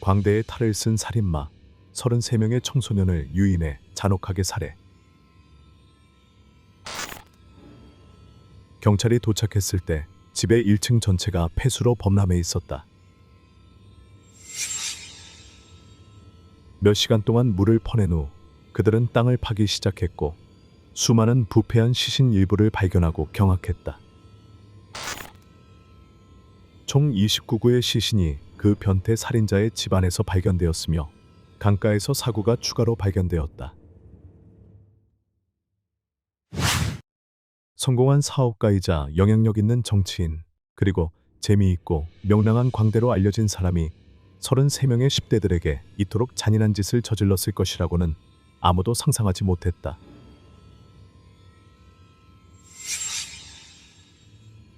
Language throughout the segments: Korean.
광대에 탈을 쓴 살인마 33명의 청소년을 유인해 잔혹하게 살해. 경찰이 도착했을 때 집의 1층 전체가 폐수로 범람해 있었다. 몇 시간 동안 물을 퍼낸 후 그들은 땅을 파기 시작했고 수많은 부패한 시신 일부를 발견하고 경악했다. 총 29구의 시신이 그 변태 살인자의 집안에서 발견되었으며 강가에서 사구가 추가로 발견되었다. 성공한 사업가이자 영향력 있는 정치인, 그리고 재미있고 명랑한 광대로 알려진 사람이 33명의 10대들에게 이토록 잔인한 짓을 저질렀을 것이라고는 아무도 상상하지 못했다.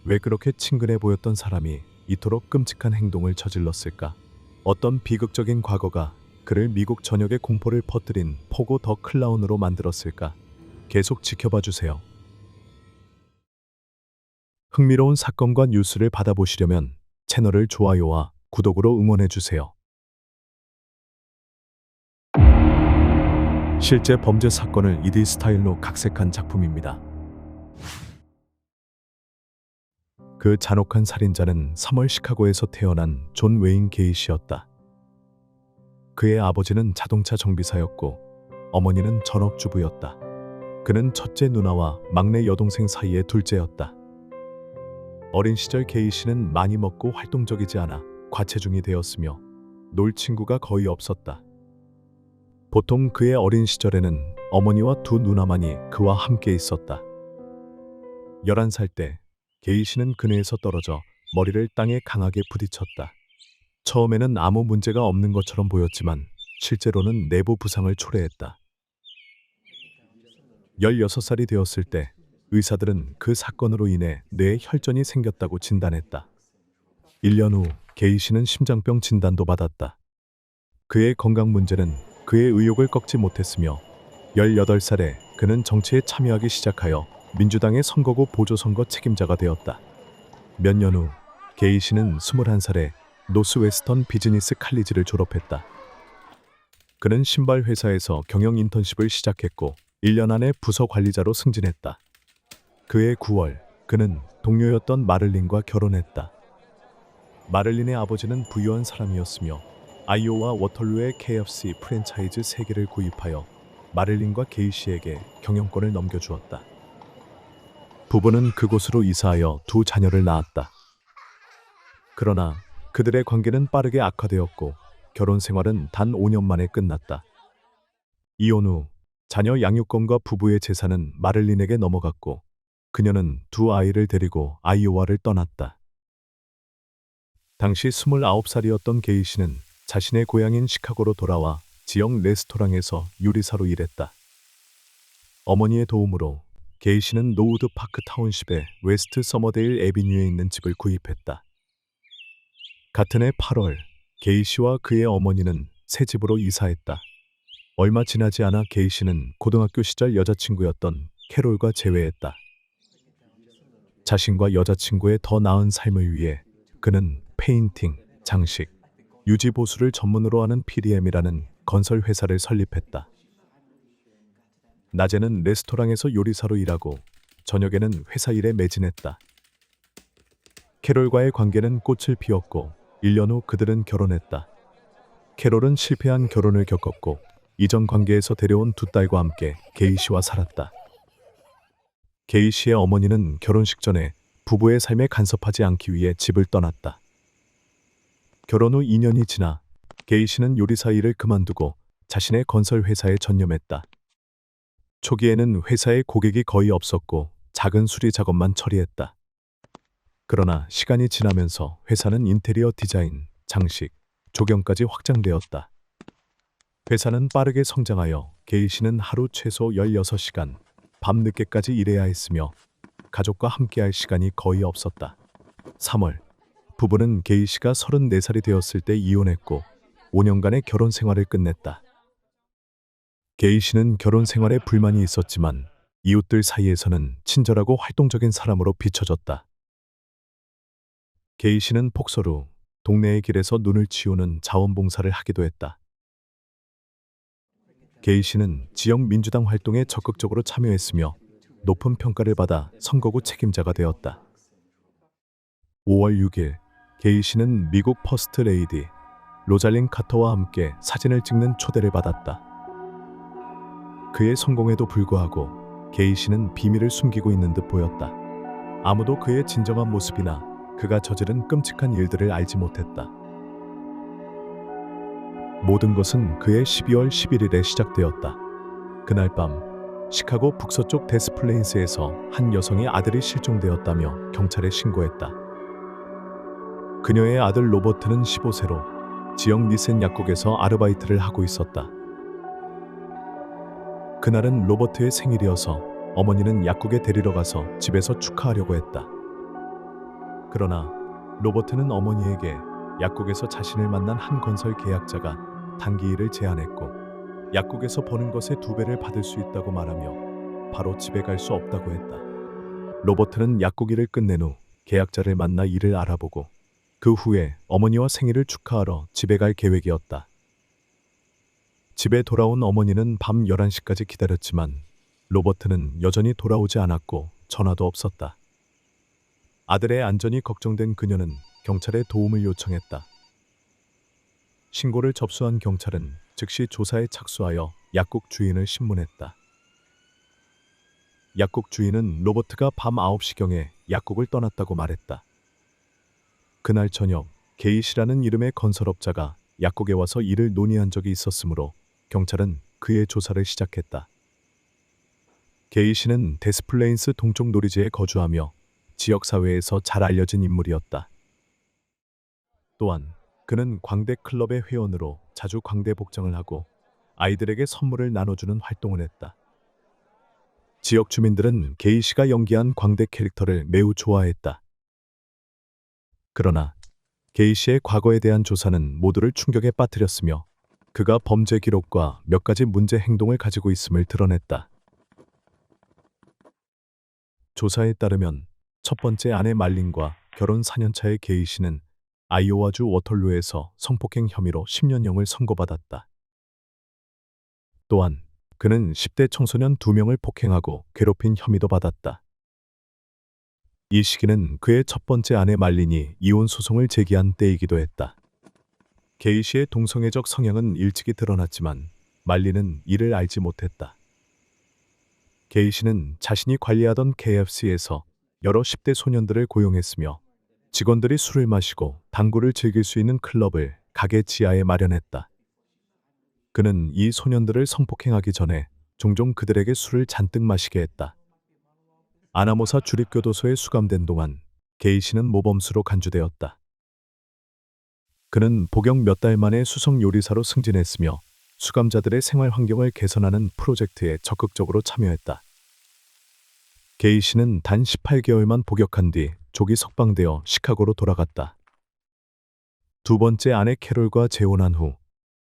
왜 그렇게 친근해 보였던 사람이 이토록 끔찍한 행동을 저질렀을까? 어떤 비극적인 과거가 그를 미국 전역에 공포를 퍼뜨린 포고 더 클라운으로 만들었을까? 계속 지켜봐 주세요. 흥미로운 사건과 뉴스를 받아보시려면 채널을 좋아요와 구독으로 응원해 주세요. 실제 범죄 사건을 2D 스타일로 각색한 작품입니다. 그 잔혹한 살인자는 3월 시카고에서 태어난 존 웨인 게이시였다. 그의 아버지는 자동차 정비사였고 어머니는 전업주부였다. 그는 첫째 누나와 막내 여동생 사이의 둘째였다. 어린 시절 게이시는 많이 먹고 활동적이지 않아 과체중이 되었으며 놀 친구가 거의 없었다. 보통 그의 어린 시절에는 어머니와 두 누나만이 그와 함께 있었다. 11살 때 게이시는 그네에서 떨어져 머리를 땅에 강하게 부딪혔다. 처음에는 아무 문제가 없는 것처럼 보였지만 실제로는 내부 부상을 초래했다. 16살이 되었을 때 의사들은 그 사건으로 인해 뇌에 혈전이 생겼다고 진단했다. 1년 후 게이시는 심장병 진단도 받았다. 그의 건강 문제는 그의 의욕을 꺾지 못했으며 18살에 그는 정치에 참여하기 시작하여 민주당의 선거구 보조선거 책임자가 되었다. 몇 년 후 게이시는 21살에 노스웨스턴 비즈니스 칼리지를 졸업했다. 그는 신발 회사에서 경영 인턴십을 시작했고 1년 안에 부서 관리자로 승진했다. 그해 9월 그는 동료였던 마를린과 결혼했다. 마를린의 아버지는 부유한 사람이었으며 아이오와 워털루의 KFC 프랜차이즈 3개를 구입하여 마를린과 게이시에게 경영권을 넘겨주었다. 부부는 그곳으로 이사하여 두 자녀를 낳았다. 그러나 그들의 관계는 빠르게 악화되었고 결혼 생활은 단 5년 만에 끝났다. 이혼 후 자녀 양육권과 부부의 재산은 마를린에게 넘어갔고 그녀는 두 아이를 데리고 아이오와를 떠났다. 당시 29살이었던 게이시는 자신의 고향인 시카고로 돌아와 지역 레스토랑에서 요리사로 일했다. 어머니의 도움으로 게이시는 노우드 파크 타운십의 웨스트 서머데일 애비뉴에 있는 집을 구입했다. 같은 해 8월 게이시와 그의 어머니는 새 집으로 이사했다. 얼마 지나지 않아 게이시는 고등학교 시절 여자친구였던 캐롤과 재회했다. 자신과 여자친구의 더 나은 삶을 위해 그는 페인팅, 장식, 유지 보수를 전문으로 하는 PDM이라는 건설 회사를 설립했다. 낮에는 레스토랑에서 요리사로 일하고 저녁에는 회사 일에 매진했다. 캐롤과의 관계는 꽃을 피웠고 1년 후 그들은 결혼했다. 캐롤은 실패한 결혼을 겪었고 이전 관계에서 데려온 두 딸과 함께 게이시와 살았다. 게이시의 어머니는 결혼식 전에 부부의 삶에 간섭하지 않기 위해 집을 떠났다. 결혼 후 2년이 지나 게이시는 요리사 일을 그만두고 자신의 건설 회사에 전념했다. 초기에는 회사에 고객이 거의 없었고 작은 수리 작업만 처리했다. 그러나 시간이 지나면서 회사는 인테리어 디자인, 장식, 조경까지 확장되었다. 회사는 빠르게 성장하여 게이시는 하루 최소 16시간, 밤늦게까지 일해야 했으며 가족과 함께할 시간이 거의 없었다. 3월, 부부는 게이시가 34살이 되었을 때 이혼했고 5년간의 결혼 생활을 끝냈다. 게이시는 결혼 생활에 불만이 있었지만 이웃들 사이에서는 친절하고 활동적인 사람으로 비춰졌다. 게이시는 폭설 후 동네의 길에서 눈을 치우는 자원봉사를 하기도 했다. 게이 씨는 지역 민주당 활동에 적극적으로 참여했으며 높은 평가를 받아 선거구 책임자가 되었다. 5월 6일, 게이 씨는 미국 퍼스트 레이디 로잘린 카터와 함께 사진을 찍는 초대를 받았다. 그의 성공에도 불구하고 게이 씨는 비밀을 숨기고 있는 듯 보였다. 아무도 그의 진정한 모습이나 그가 저지른 끔찍한 일들을 알지 못했다. 모든 것은 그의 12월 11일에 시작되었다. 그날 밤, 시카고 북서쪽 데스플레인스에서 한 여성의 아들이 실종되었다며 경찰에 신고했다. 그녀의 아들 로버트는 15세로 지역 니센 약국에서 아르바이트를 하고 있었다. 그날은 로버트의 생일이어서 어머니는 약국에 데리러 가서 집에서 축하하려고 했다. 그러나 로버트는 어머니에게 약국에서 자신을 만난 한 건설 계약자가 단기 일을 제안했고 약국에서 버는 것의 2배를 받을 수 있다고 말하며 바로 집에 갈 수 없다고 했다. 로버트는 약국 일을 끝낸 후 계약자를 만나 일을 알아보고 그 후에 어머니와 생일을 축하하러 집에 갈 계획이었다. 집에 돌아온 어머니는 밤 11시까지 기다렸지만 로버트는 여전히 돌아오지 않았고 전화도 없었다. 아들의 안전이 걱정된 그녀는 경찰에 도움을 요청했다. 신고를 접수한 경찰은 즉시 조사에 착수하여 약국 주인을 신문했다. 약국 주인은 로버트가 밤 9시경에 약국을 떠났다고 말했다. 그날 저녁, 게이 씨라는 이름의 건설업자가 약국에 와서 일을 논의한 적이 있었으므로 경찰은 그의 조사를 시작했다. 게이 씨는 데스플레인스 동쪽 노리지에 거주하며 지역사회에서 잘 알려진 인물이었다. 또한 그는 광대 클럽의 회원으로 자주 광대 복장을 하고 아이들에게 선물을 나눠주는 활동을 했다. 지역 주민들은 게이 씨가 연기한 광대 캐릭터를 매우 좋아했다. 그러나 게이 씨의 과거에 대한 조사는 모두를 충격에 빠뜨렸으며 그가 범죄 기록과 몇 가지 문제 행동을 가지고 있음을 드러냈다. 조사에 따르면 첫 번째 아내 말린과 결혼 4년차의 게이 씨는 아이오와주 워털루에서 성폭행 혐의로 10년형을 선고받았다. 또한 그는 10대 청소년 2명을 폭행하고 괴롭힌 혐의도 받았다. 이 시기는 그의 첫 번째 아내 말린이 이혼 소송을 제기한 때이기도 했다. 게이 씨의 동성애적 성향은 일찍이 드러났지만 말린은 이를 알지 못했다. 게이 씨는 자신이 관리하던 KFC에서 여러 10대 소년들을 고용했으며 직원들이 술을 마시고 당구를 즐길 수 있는 클럽을 가게 지하에 마련했다. 그는 이 소년들을 성폭행하기 전에 종종 그들에게 술을 잔뜩 마시게 했다. 아나모사 주립교도소에 수감된 동안 게이 씨는 모범수로 간주되었다. 그는 복역 몇 달 만에 수석 요리사로 승진했으며 수감자들의 생활 환경을 개선하는 프로젝트에 적극적으로 참여했다. 게이 씨는 단 18개월만 복역한 뒤 조기 석방되어 시카고로 돌아갔다. 두 번째 아내 캐롤과 재혼한 후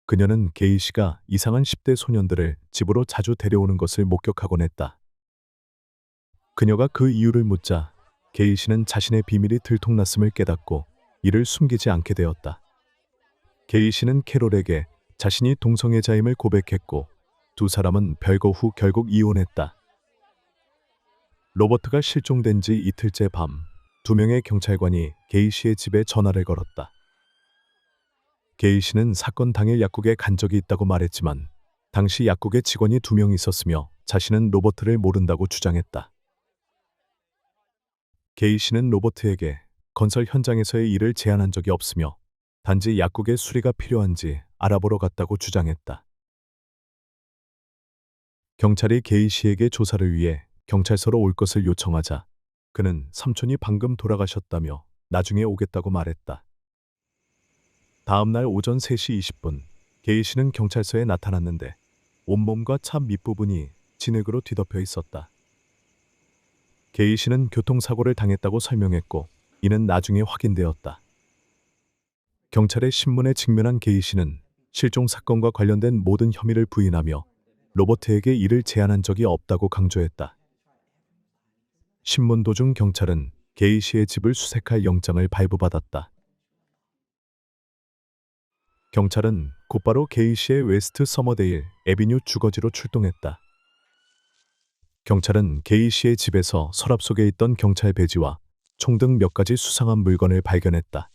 그녀는 게이 씨가 이상한 10대 소년들을 집으로 자주 데려오는 것을 목격하곤 했다. 그녀가 그 이유를 묻자 게이 씨는 자신의 비밀이 들통났음을 깨닫고 이를 숨기지 않게 되었다. 게이 씨는 캐롤에게 자신이 동성애자임을 고백했고 두 사람은 별거 후 결국 이혼했다. 로버트가 실종된 지 이틀째 밤, 2명의 경찰관이 게이 씨의 집에 전화를 걸었다. 게이 씨는 사건 당일 약국에 간 적이 있다고 말했지만 당시 약국에 직원이 2명 있었으며 자신은 로버트를 모른다고 주장했다. 게이 씨는 로버트에게 건설 현장에서의 일을 제안한 적이 없으며 단지 약국에 수리가 필요한지 알아보러 갔다고 주장했다. 경찰이 게이 씨에게 조사를 위해 경찰서로 올 것을 요청하자 그는 삼촌이 방금 돌아가셨다며 나중에 오겠다고 말했다. 다음 날 오전 3시 20분 게이 씨는 경찰서에 나타났는데 온몸과 차 밑부분이 진흙으로 뒤덮여 있었다. 게이 씨는 교통사고를 당했다고 설명했고 이는 나중에 확인되었다. 경찰의 신문에 직면한 게이 씨는 실종 사건과 관련된 모든 혐의를 부인하며 로버트에게 이를 제안한 적이 없다고 강조했다. 신문 도중 경찰은 게이 씨의 집을 수색할 영장을 발부받았다. 경찰은 곧바로 게이시의 웨스트 서머데일 애비뉴 주거지로 출동했다. 경찰은 게이시의 집에서 서랍 속에 있던 경찰 배지와 총 등 몇 가지 수상한 물건을 발견했다.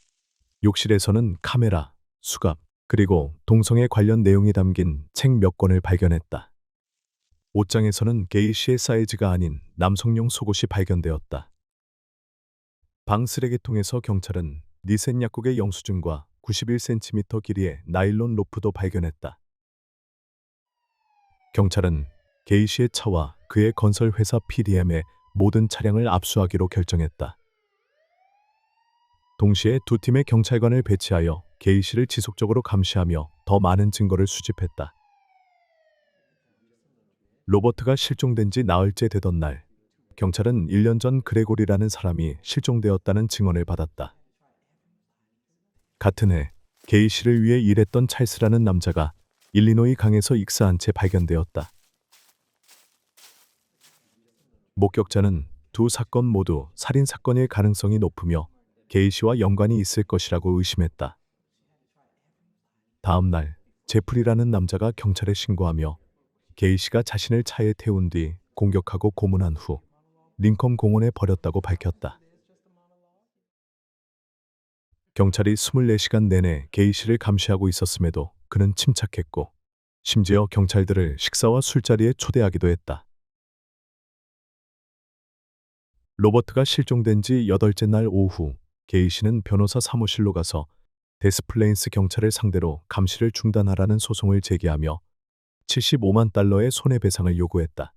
욕실에서는 카메라, 수갑, 그리고 동성애 관련 내용이 담긴 책 몇 권을 발견했다. 옷장에서는 게이시의 사이즈가 아닌 남성용 속옷이 발견되었다. 방 쓰레기통에서 경찰은 니센 약국의 영수증과 91cm 길이의 나일론 로프도 발견했다. 경찰은 게이시의 차와 그의 건설 회사 PDM의 모든 차량을 압수하기로 결정했다. 동시에 두 팀의 경찰관을 배치하여 게이시를 지속적으로 감시하며 더 많은 증거를 수집했다. 로버트가 실종된 지 나흘째 되던 날, 경찰은 1년 전 그레고리라는 사람이 실종되었다는 증언을 받았다. 같은 해, 게이시를 위해 일했던 찰스라는 남자가 일리노이 강에서 익사한 채 발견되었다. 목격자는 두 사건 모두 살인 사건일 가능성이 높으며 게이시와 연관이 있을 것이라고 의심했다. 다음 날, 제프리라는 남자가 경찰에 신고하며 게이시가 자신을 차에 태운 뒤 공격하고 고문한 후 링컨 공원에 버렸다고 밝혔다. 경찰이 24시간 내내 게이시를 감시하고 있었음에도 그는 침착했고 심지어 경찰들을 식사와 술자리에 초대하기도 했다. 로버트가 실종된 지 8째 날 오후, 게이시는 변호사 사무실로 가서 데스플레인스 경찰을 상대로 감시를 중단하라는 소송을 제기하며 75만 달러의 손해배상을 요구했다.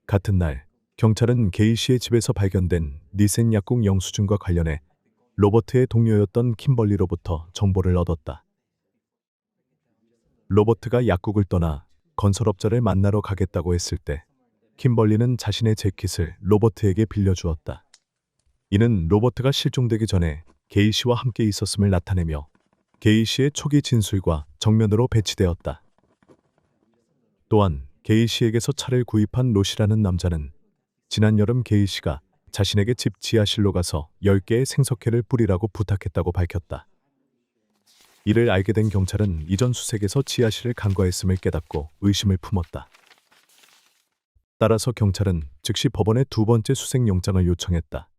같은 날, 경찰은 게이시의 집에서 발견된 니센 약국 영수증과 관련해 로버트의 동료였던 킴벌리로부터 정보를 얻었다. 로버트가 약국을 떠나 건설업자를 만나러 가겠다고 했을 때 킴벌리는 자신의 재킷을 로버트에게 빌려주었다. 이는 로버트가 실종되기 전에 게이시와 함께 있었음을 나타내며 게이시의 초기 진술과 정면으로 배치되었다. 또한 게이시에게서 차를 구입한 로시라는 남자는 지난 여름 게이시가 자신에게 집 지하실로 가서 10개의 생석회를 뿌리라고 부탁했다고 밝혔다. 이를 알게 된 경찰은 이전 수색에서 지하실을 간과했음을 깨닫고 의심을 품었다. 따라서 경찰은 즉시 법원에 두 번째 수색영장을 요청했다.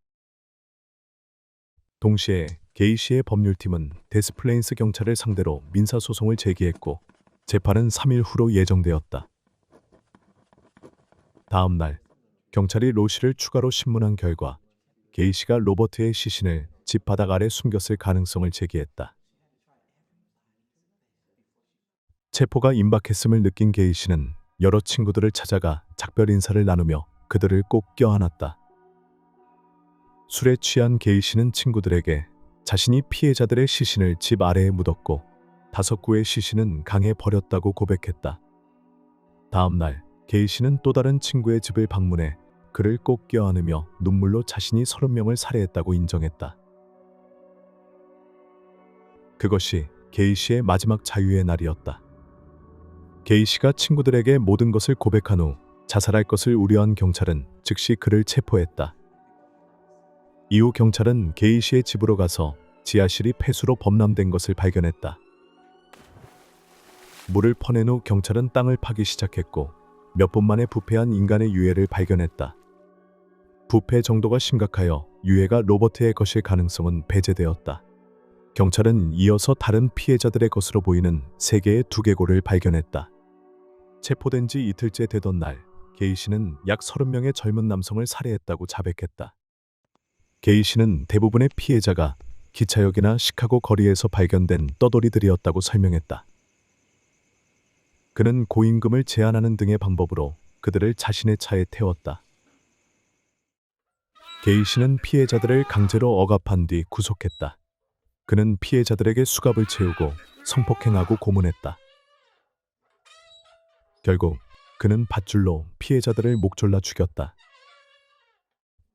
동시에 게이시의 법률팀은 데스플레인스 경찰을 상대로 민사소송을 제기했고 재판은 3일 후로 예정되었다. 다음 날, 경찰이 로시를 추가로 신문한 결과 게이시가 로버트의 시신을 집 바닥 아래 숨겼을 가능성을 제기했다. 체포가 임박했음을 느낀 게이시는 여러 친구들을 찾아가 작별 인사를 나누며 그들을 꼭 껴안았다. 술에 취한 게이시는 친구들에게 자신이 피해자들의 시신을 집 아래에 묻었고 5구의 시신은 강에 버렸다고 고백했다. 다음 날, 게이시는 또 다른 친구의 집을 방문해 그를 꼭 껴안으며 눈물로 자신이 30명을 살해했다고 인정했다. 그것이 게이시의 마지막 자유의 날이었다. 게이시가 친구들에게 모든 것을 고백한 후 자살할 것을 우려한 경찰은 즉시 그를 체포했다. 이후 경찰은 게이시의 집으로 가서 지하실이 폐수로 범람된 것을 발견했다. 물을 퍼낸 후 경찰은 땅을 파기 시작했고 몇 분 만에 부패한 인간의 유해를 발견했다. 부패 정도가 심각하여 유해가 로버트의 것일 가능성은 배제되었다. 경찰은 이어서 다른 피해자들의 것으로 보이는 3개의 두개골을 발견했다. 체포된 지 이틀째 되던 날, 게이시는 약 30명의 젊은 남성을 살해했다고 자백했다. 게이시는 대부분의 피해자가 기차역이나 시카고 거리에서 발견된 떠돌이들이었다고 설명했다. 그는 고임금을 제한하는 등의 방법으로 그들을 자신의 차에 태웠다. 게이시는 피해자들을 강제로 억압한 뒤 구속했다. 그는 피해자들에게 수갑을 채우고 성폭행하고 고문했다. 결국 그는 밧줄로 피해자들을 목졸라 죽였다.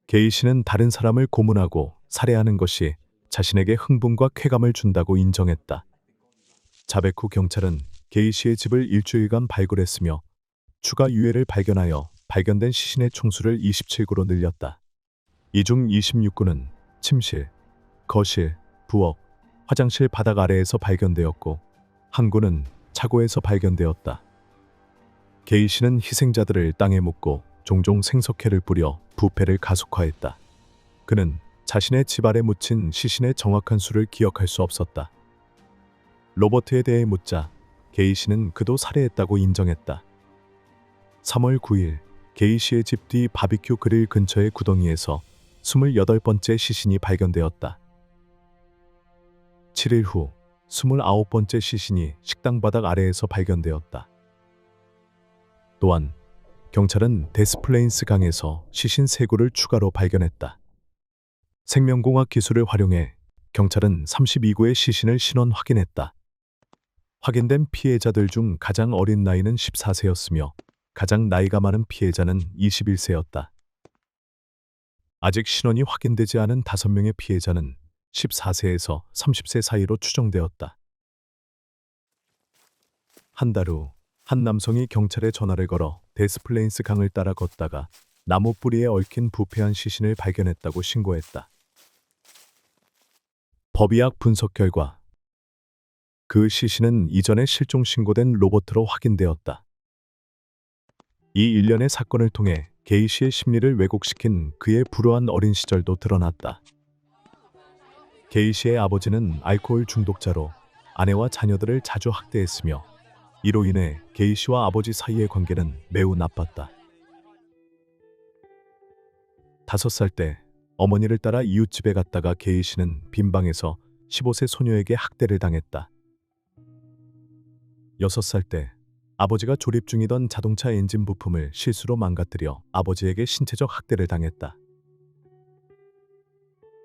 게이시는 다른 사람을 고문하고 살해하는 것이 자신에게 흥분과 쾌감을 준다고 인정했다. 자백 후 경찰은 게이시의 집을 일주일간 발굴했으며 추가 유해를 발견하여 발견된 시신의 총수를 27구로 늘렸다. 이 중 26구는 침실, 거실, 부엌, 화장실 바닥 아래에서 발견되었고 한 구는 차고에서 발견되었다. 게이 씨는 희생자들을 땅에 묻고 종종 생석회를 뿌려 부패를 가속화했다. 그는 자신의 집 아래 묻힌 시신의 정확한 수를 기억할 수 없었다. 로버트에 대해 묻자 게이 씨는 그도 살해했다고 인정했다. 3월 9일 게이 씨의 집 뒤 바비큐 그릴 근처의 구덩이에서 28번째 시신이 발견되었다. 7일 후 29번째 시신이 식당 바닥 아래에서 발견되었다. 또한 경찰은 데스플레인스 강에서 시신 3구를 추가로 발견했다. 생명공학 기술을 활용해 경찰은 32구의 시신을 신원 확인했다. 확인된 피해자들 중 가장 어린 나이는 14세였으며 가장 나이가 많은 피해자는 21세였다. 아직 신원이 확인되지 않은 5명의 피해자는 14세에서 30세 사이로 추정되었다. 한 달 후 한 남성이 경찰에 전화를 걸어 데스플레인스 강을 따라 걷다가 나무 뿌리에 얽힌 부패한 시신을 발견했다고 신고했다. 법의학 분석 결과 그 시신은 이전에 실종 신고된 로버트로 확인되었다. 이 일련의 사건을 통해 게이 씨의 심리를 왜곡시킨 그의 불우한 어린 시절도 드러났다. 게이 씨의 아버지는 알코올 중독자로 아내와 자녀들을 자주 학대했으며 이로 인해 게이 씨와 아버지 사이의 관계는 매우 나빴다. 5살 때 어머니를 따라 이웃집에 갔다가 게이 씨는 빈방에서 15세 소녀에게 학대를 당했다. 6살 때 아버지가 조립 중이던 자동차 엔진 부품을 실수로 망가뜨려 아버지에게 신체적 학대를 당했다.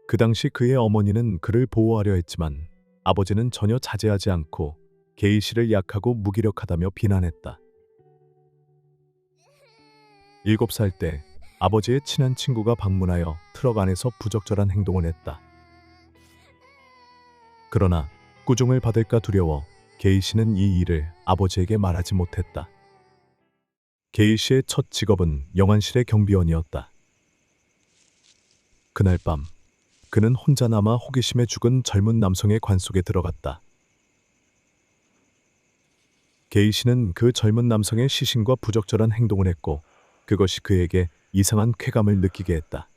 그 당시 그의 어머니는 그를 보호하려 했지만 아버지는 전혀 자제하지 않고 게이 씨를 약하고 무기력하다며 비난했다. 7살 때 아버지의 친한 친구가 방문하여 트럭 안에서 부적절한 행동을 했다. 그러나 꾸중을 받을까 두려워 게이 씨는 이 일을 아버지에게 말하지 못했다. 게이 씨의 첫 직업은 영안실의 경비원이었다. 그날 밤 그는 혼자 남아 호기심에 죽은 젊은 남성의 관 속에 들어갔다. 게이 씨는 그 젊은 남성의 시신과 부적절한 행동을 했고 그것이 그에게 이상한 쾌감을 느끼게 했다.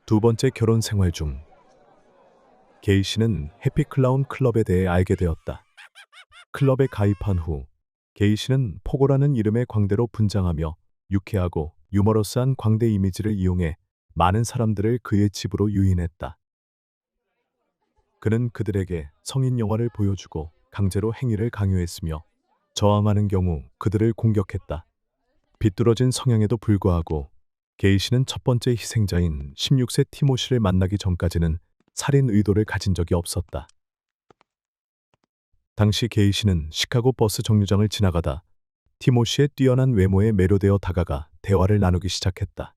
2번째 결혼 생활 중 게이 씨는 해피클라운 클럽에 대해 알게 되었다. 클럽에 가입한 후 게이 씨는 포고라는 이름의 광대로 분장하며 유쾌하고 유머러스한 광대 이미지를 이용해 많은 사람들을 그의 집으로 유인했다. 그는 그들에게 성인 영화를 보여주고 강제로 행위를 강요했으며 저항하는 경우 그들을 공격했다. 비뚤어진 성향에도 불구하고 게이 씨는 첫 번째 희생자인 16세 티모시를 만나기 전까지는 살인 의도를 가진 적이 없었다. 당시 게이 씨는 시카고 버스 정류장을 지나가다 티모시의 뛰어난 외모에 매료되어 다가가 대화를 나누기 시작했다.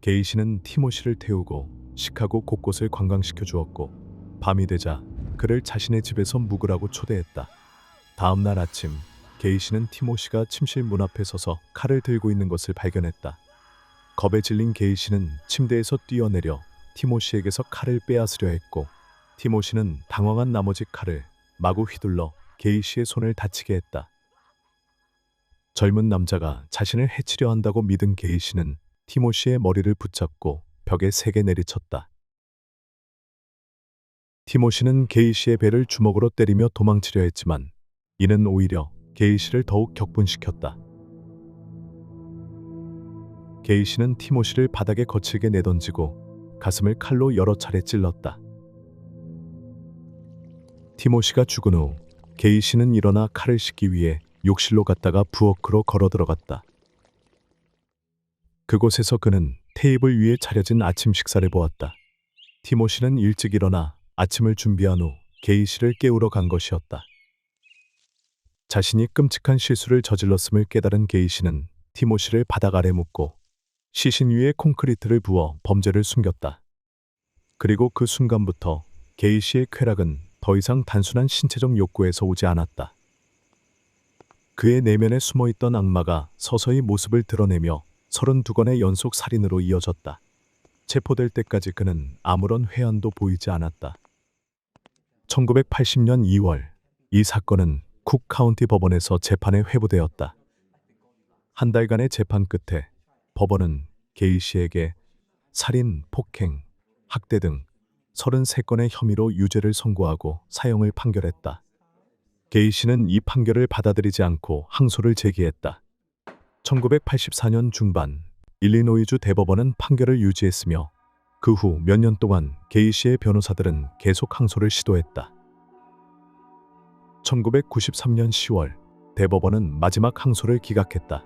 게이 씨는 티모시를 태우고 시카고 곳곳을 관광시켜 주었고 밤이 되자 그를 자신의 집에서 묵으라고 초대했다. 다음 날 아침 게이 씨는 티모시가 침실 문 앞에 서서 칼을 들고 있는 것을 발견했다. 겁에 질린 게이 씨는 침대에서 뛰어내려 티모시에게서 칼을 빼앗으려 했고 티모시는 당황한 나머지 칼을 마구 휘둘러 게이 씨의 손을 다치게 했다. 젊은 남자가 자신을 해치려 한다고 믿은 게이 씨는 티모시의 머리를 붙잡고 벽에 세게 내리쳤다. 티모시는 게이 씨의 배를 주먹으로 때리며 도망치려 했지만 이는 오히려 게이 씨를 더욱 격분시켰다. 게이 씨는 티모시를 바닥에 거칠게 내던지고 가슴을 칼로 여러 차례 찔렀다. 티모시가 죽은 후 게이 씨는 일어나 칼을 씻기 위해 욕실로 갔다가 부엌으로 걸어 들어갔다. 그곳에서 그는 테이블 위에 차려진 아침 식사를 보았다. 티모시는 일찍 일어나 아침을 준비한 후 게이 씨를 깨우러 간 것이었다. 자신이 끔찍한 실수를 저질렀음을 깨달은 게이 씨는 티모시를 바닥 아래 묻고 시신 위에 콘크리트를 부어 범죄를 숨겼다. 그리고 그 순간부터 게이 씨의 쾌락은 더 이상 단순한 신체적 욕구에서 오지 않았다. 그의 내면에 숨어있던 악마가 서서히 모습을 드러내며 32건의 연속 살인으로 이어졌다. 체포될 때까지 그는 아무런 회한도 보이지 않았다. 1980년 2월 이 사건은 쿡 카운티 법원에서 재판에 회부되었다. 한 달간의 재판 끝에 법원은 게이시에게 살인, 폭행, 학대 등 33건의 혐의로 유죄를 선고하고 사형을 판결했다. 게이시는 이 판결을 받아들이지 않고 항소를 제기했다. 1984년 중반 일리노이주 대법원은 판결을 유지했으며 그 후 몇 년 동안 게이시의 변호사들은 계속 항소를 시도했다. 1993년 10월 대법원은 마지막 항소를 기각했다.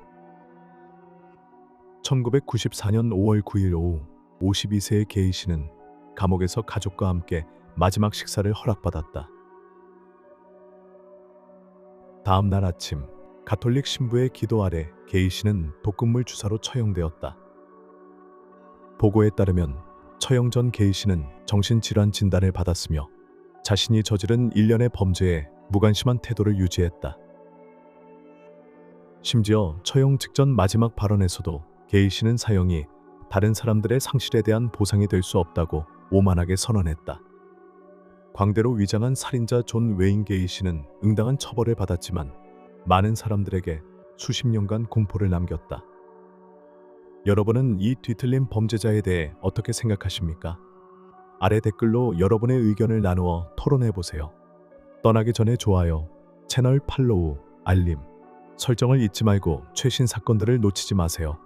1994년 5월 9일 오후 52세의 게이시는 감옥에서 가족과 함께 마지막 식사를 허락받았다. 다음 날 아침 가톨릭 신부의 기도 아래 게이시는 독극물 주사로 처형되었다. 보고에 따르면 처형 전 게이시는 정신질환 진단을 받았으며 자신이 저지른 일련의 범죄에 무관심한 태도를 유지했다. 심지어 처형 직전 마지막 발언에서도 게이시는 사형이 다른 사람들의 상실에 대한 보상이 될 수 없다고 오만하게 선언했다. 광대로 위장한 살인자 존 웨인 게이시는 응당한 처벌을 받았지만 많은 사람들에게 수십 년간 공포를 남겼다. 여러분은 이 뒤틀린 범죄자에 대해 어떻게 생각하십니까? 아래 댓글로 여러분의 의견을 나누어 토론해보세요. 떠나기 전에 좋아요, 채널 팔로우, 알림, 설정을 잊지 말고 최신 사건들을 놓치지 마세요.